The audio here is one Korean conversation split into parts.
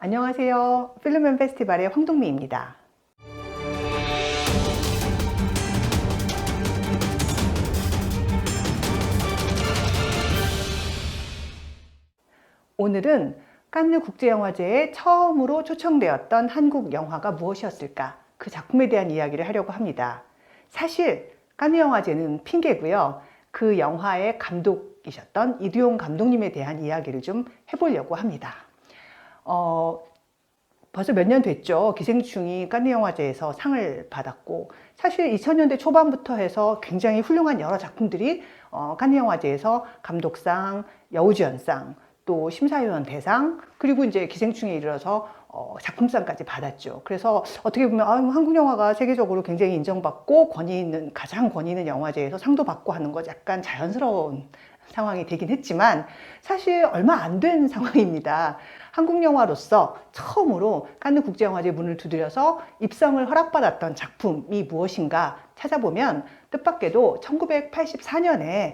안녕하세요. 필름앤 페스티벌의 황동미입니다. 오늘은 칸느 국제영화제에 처음으로 초청되었던 한국 영화가 무엇이었을까? 그 작품에 대한 이야기를 하려고 합니다. 사실 칸느 영화제는 핑계고요. 그 영화의 감독이셨던 이두용 감독님에 대한 이야기를 좀 해보려고 합니다. 벌써 몇 년 됐죠. 기생충이 칸느 영화제에서 상을 받았고, 사실 2000년대 초반부터 해서 굉장히 훌륭한 여러 작품들이 칸느 영화제에서 감독상, 여우주연상, 또 심사위원 대상, 그리고 이제 기생충에 이르러서 작품상까지 받았죠. 그래서 어떻게 보면 한국 영화가 세계적으로 굉장히 인정받고 가장 권위 있는 영화제에서 상도 받고 하는 것 약간 자연스러운 상황이 되긴 했지만 사실 얼마 안 된 상황입니다. 한국 영화로서 처음으로 칸느 국제영화제 문을 두드려서 입성을 허락받았던 작품이 무엇인가 찾아보면 뜻밖에도 1984년에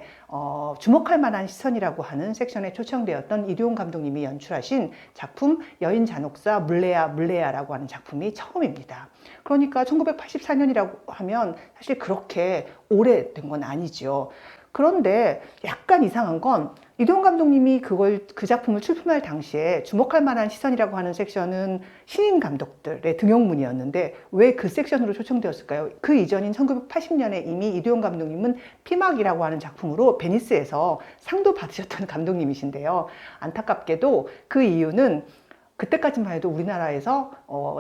주목할 만한 시선이라고 하는 섹션에 초청되었던 이두용 감독님이 연출하신 작품 여인 잔혹사 물레야라고 하는 작품이 처음입니다. 그러니까 1984년이라고 하면 사실 그렇게 오래된 건 아니죠. 그런데 약간 이상한 건 이두용 감독님이 그 작품을 출품할 당시에 주목할 만한 시선이라고 하는 섹션은 신인 감독들의 등용문이었는데 왜 그 섹션으로 초청되었을까요? 그 이전인 1980년에 이미 이두용 감독님은 피막이라고 하는 작품으로 베니스에서 상도 받으셨던 감독님이신데요. 안타깝게도 그 이유는 그때까지만 해도 우리나라에서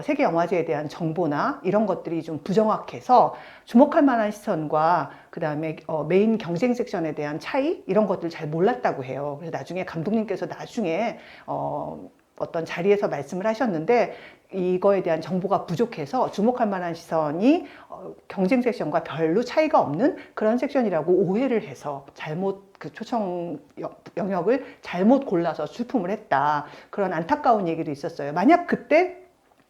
세계 영화제에 대한 정보나 이런 것들이 좀 부정확해서 주목할 만한 시선과 그 다음에 메인 경쟁 섹션에 대한 차이 이런 것들을 잘 몰랐다고 해요. 그래서 나중에 감독님께서 어떤 자리에서 말씀을 하셨는데 이거에 대한 정보가 부족해서 주목할 만한 시선이 경쟁 섹션과 별로 차이가 없는 그런 섹션이라고 오해를 해서 그 초청 영역을 잘못 골라서 출품을 했다. 그런 안타까운 얘기도 있었어요. 만약 그때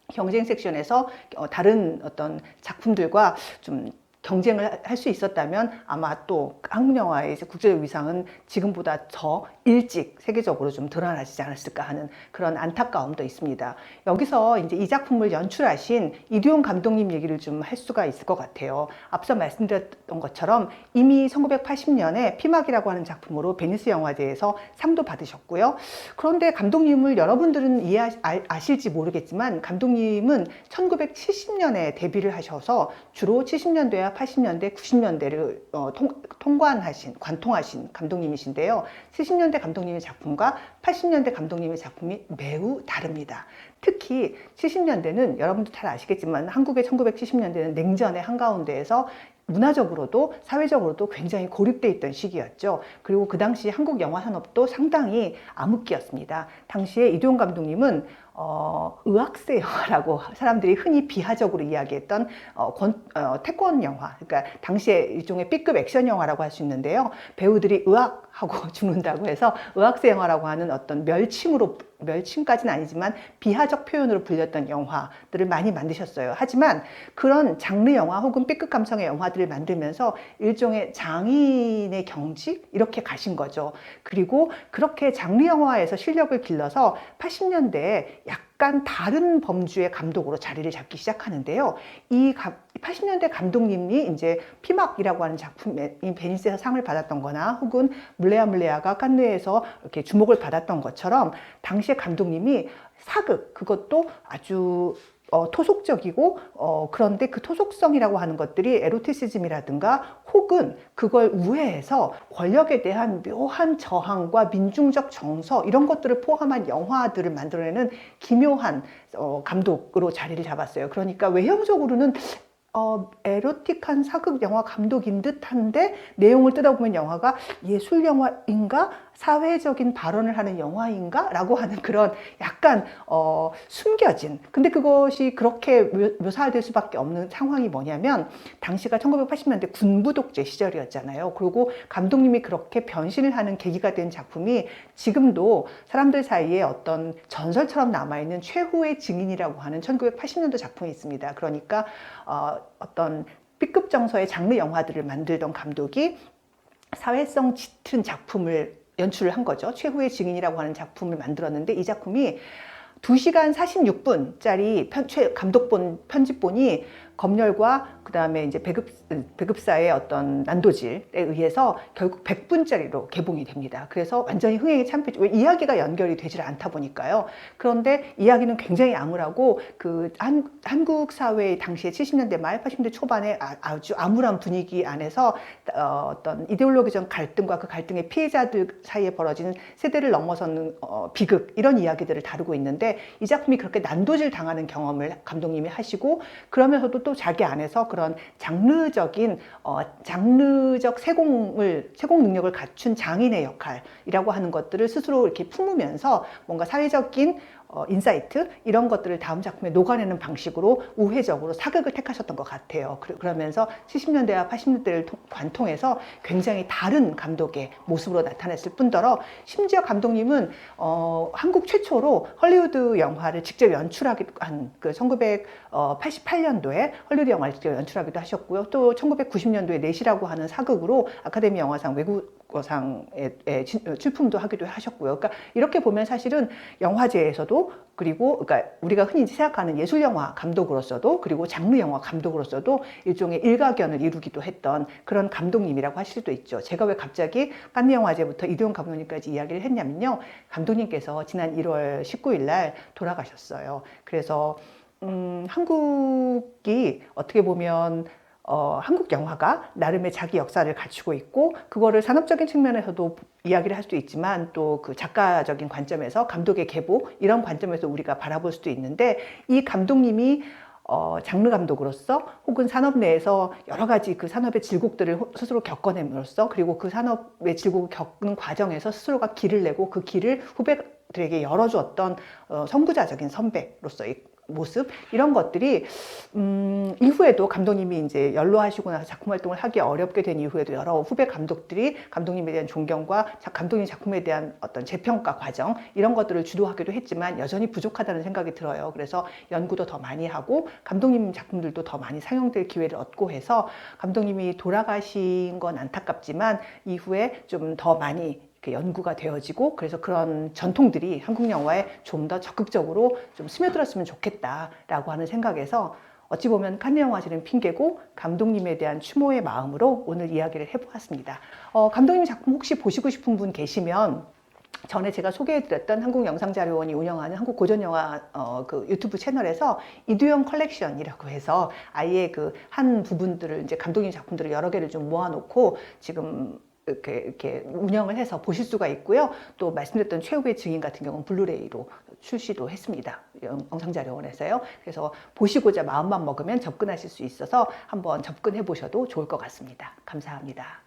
경쟁 섹션에서 다른 어떤 작품들과 좀 경쟁을 할 수 있었다면 아마 또 한국 영화의 국제적 위상은 지금보다 더 일찍 세계적으로 좀 드러나지 않았을까 하는 그런 안타까움도 있습니다. 여기서 이제 이 작품을 연출하신 이두용 감독님 얘기를 좀 할 수가 있을 것 같아요. 앞서 말씀드렸던 것처럼 이미 1980년에 피막이라고 하는 작품으로 베니스 영화제에서 상도 받으셨고요. 그런데 감독님을 여러분들은 아실지 모르겠지만 감독님은 1970년에 데뷔를 하셔서 주로 70년대와 80년대, 90년대를 관통하신 감독님이신데요. 70년대 감독님의 작품과 80년대 감독님의 작품이 매우 다릅니다. 특히 70년대는 여러분도 잘 아시겠지만 한국의 1970년대는 냉전의 한가운데에서 문화적으로도 사회적으로도 굉장히 고립되어 있던 시기였죠. 그리고 그 당시 한국 영화 산업도 상당히 암흑기였습니다. 당시에 이두용 감독님은 의학세 영화라고 사람들이 흔히 비하적으로 이야기했던 태권 영화, 그러니까 당시에 일종의 B급 액션 영화라고 할 수 있는데요. 배우들이 의학하고 죽는다고 해서 의학세 영화라고 하는 어떤 멸칭까지는 아니지만 비하적 표현으로 불렸던 영화들을 많이 만드셨어요. 하지만 그런 장르 영화 혹은 B급 감성의 영화들을 만들면서 일종의 장인의 경지 이렇게 가신 거죠. 그리고 그렇게 장르 영화에서 실력을 길러서 80년대에 약간 다른 범주의 감독으로 자리를 잡기 시작하는데요. 이 80년대 감독님이 이제 피막이라고 하는 작품에 베니스에서 상을 받았던 거나 혹은 물레야가 칸느에서 이렇게 주목을 받았던 것처럼 당시에 감독님이 사극, 그것도 아주 토속적이고 그런데 그 토속성이라고 하는 것들이 에로티시즘이라든가 혹은 그걸 우회해서 권력에 대한 묘한 저항과 민중적 정서 이런 것들을 포함한 영화들을 만들어내는 기묘한 감독으로 자리를 잡았어요. 그러니까 외형적으로는 에로틱한 사극 영화 감독인 듯한데 내용을 뜯어보면 영화가 예술 영화인가 사회적인 발언을 하는 영화인가 라고 하는 그런 약간 숨겨진, 근데 그것이 그렇게 묘사될 수밖에 없는 상황이 뭐냐면 당시가 1980년대 군부 독재 시절이었잖아요. 그리고 감독님이 그렇게 변신을 하는 계기가 된 작품이 지금도 사람들 사이에 어떤 전설처럼 남아있는 최후의 증인이라고 하는 1980년도 작품이 있습니다. 그러니까 어떤 B급 정서의 장르 영화들을 만들던 감독이 사회성 짙은 작품을 연출을 한 거죠. 최후의 증인이라고 하는 작품을 만들었는데 이 작품이 2시간 46분짜리 감독본 편집본이 검열과 그다음에 이제 배급사의 어떤 난도질에 의해서 결국 100분짜리로 개봉이 됩니다. 그래서 완전히 흥행에 참패했죠. 왜 이야기가 연결이 되질 않다 보니까요. 그런데 이야기는 굉장히 암울하고 그 한국 사회의 당시에 70년대 말 80년대 초반에 아주 암울한 분위기 안에서 어떤 이데올로기적 갈등과 그 갈등의 피해자들 사이에 벌어지는 세대를 넘어서는 비극 이런 이야기들을 다루고 있는데 이 작품이 그렇게 난도질 당하는 경험을 감독님이 하시고 그러면서도 또 자기 안에서 그런 장르적 세공 능력을 갖춘 장인의 역할이라고 하는 것들을 스스로 이렇게 품으면서 뭔가 사회적인 인사이트 이런 것들을 다음 작품에 녹아내는 방식으로 우회적으로 사극을 택하셨던 것 같아요. 그러면서 70년대와 80년대를 관통해서 굉장히 다른 감독의 모습으로 나타냈을 뿐더러 심지어 감독님은 한국 최초로 헐리우드 영화를 직접 연출하기도 한 그 1988년도에 헐리우드 영화를 직접 연출하기도 하셨고요. 또 1990년도에 넷이라고 하는 사극으로 아카데미 영화상 외국어상에 출품도 하기도 하셨고요. 그러니까 이렇게 보면 사실은 영화제에서도 그리고 그러니까 우리가 흔히 생각하는 예술 영화 감독으로서도 그리고 장르 영화 감독으로서도 일종의 일가견을 이루기도 했던 그런 감독님이라고 하실 수도 있죠. 제가 왜 갑자기 칸느 영화제부터 이도영 감독님까지 이야기를 했냐면요. 감독님께서 지난 1월 19일 날 돌아가셨어요. 그래서 한국이 어떻게 보면 한국 영화가 나름의 자기 역사를 갖추고 있고 그거를 산업적인 측면에서도 이야기를 할 수도 있지만 또 그 작가적인 관점에서 감독의 계보 이런 관점에서 우리가 바라볼 수도 있는데 이 감독님이 장르 감독으로서 혹은 산업 내에서 여러 가지 그 산업의 질곡들을 스스로 겪어냄으로써 그리고 그 산업의 질곡을 겪는 과정에서 스스로가 길을 내고 그 길을 후배들에게 열어주었던 선구자적인 선배로서의 모습 이런 것들이 이후에도 감독님이 이제 연로하시고 나서 작품 활동을 하기 어렵게 된 이후에도 여러 후배 감독들이 감독님에 대한 존경과 감독님 작품에 대한 어떤 재평가 과정 이런 것들을 주도하기도 했지만 여전히 부족하다는 생각이 들어요. 그래서 연구도 더 많이 하고 감독님 작품들도 더 많이 상영될 기회를 얻고 해서 감독님이 돌아가신 건 안타깝지만 이후에 좀 더 많이 연구가 되어지고 그래서 그런 전통들이 한국 영화에 좀 더 적극적으로 좀 스며들었으면 좋겠다라고 하는 생각에서 어찌 보면 칸느 영화제는 핑계고 감독님에 대한 추모의 마음으로 오늘 이야기를 해보았습니다. 감독님 작품 혹시 보시고 싶은 분 계시면 전에 제가 소개해드렸던 한국영상자료원이 운영하는 한국고전영화 그 유튜브 채널에서 이두영 컬렉션이라고 해서 아예 그 한 부분들을 이제 감독님 작품들을 여러 개를 좀 모아놓고 지금 이렇게 운영을 해서 보실 수가 있고요. 또 말씀드렸던 최후의 증인 같은 경우는 블루레이로 출시도 했습니다. 영상자료원에서요. 그래서 보시고자 마음만 먹으면 접근하실 수 있어서 한번 접근해 보셔도 좋을 것 같습니다. 감사합니다.